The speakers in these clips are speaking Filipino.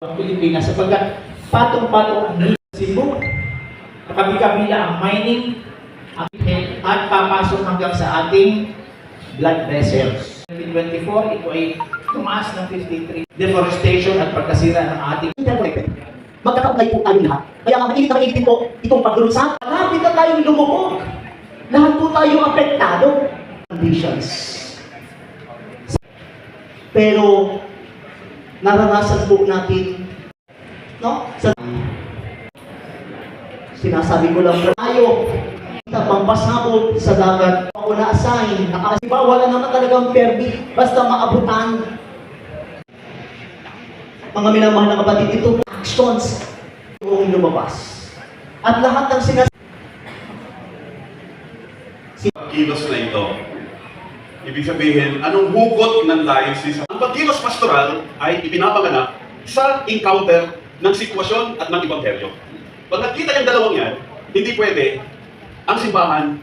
ang Pilipinas sapagkat patong-patong ang Cebu, nakabi-kabila ang mining at papasok hanggang sa ating blood vessels. 2024, ito ay tumaas ng 53. Deforestation at pagkasira ng ating magkakaugay po tayo lahat. Kaya nga mainit na mainit din po itong paglulunsad. Malapit na tayong lumubog. Lahat po tayong apektado. Conditions. Pero, naranasan po natin, no? Sinasabi ko lang po tayo, sa pampasabot sa dagat, ako na-assign, nakasiba, wala naman talagang permit, basta maabutan. Mga minamahal na kapatid, ito po actions yung lumabas. At lahat ng kilos na ito. Ibig sabihin, anong hugot ng diocese? Ang pagkilos pastoral ay ipinapanganak sa encounter ng sitwasyon at ng ebanghelyo. Pag nakita yung dalawang yan, hindi pwede ang simbahan,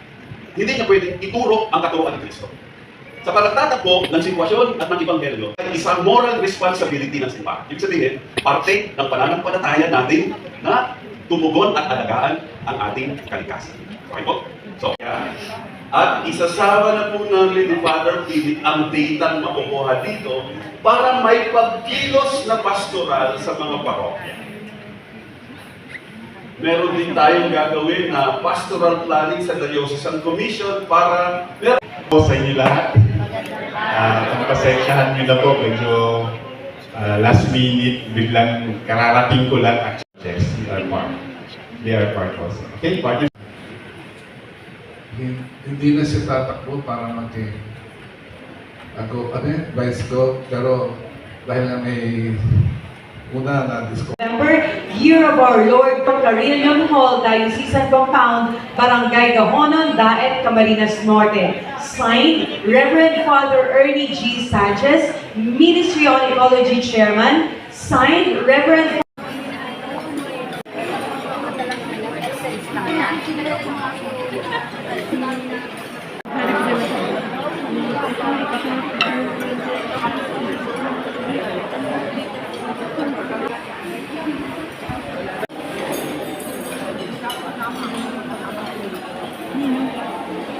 hindi niya pwede ituro ang katuruan ni Kristo. Sa pagtatakbo ng sitwasyon at ng ebanghelyo, ay isang moral responsibility ng simbahan. Ibig sabihin, parte ng pananampalataya natin na tumugon at alagaan ang ating kalikasan. Okay po? So, yeah. At isasama na po namin ni Father Philip ang datang makukuha dito para may pagkilos na pastoral sa mga parokya. Meron din tayong gagawin na pastoral planning sa Diocesan Commission para po sa inyo lahat. Pasensyahan nyo na po, medyo last minute, biglang kararating ko lang at yes, they are part also. Okay, partner. Hindi na siya tatakbo para vice go, pero dahil na may una na disco. Year of our Lord, Carrillion Hall, Diocesan Compound, Barangay Gahonon, Daet, Camarines Norte. Signed, Reverend Father Ernie G. Sanchez, Ministry on Ecology Chairman. Signed, Reverend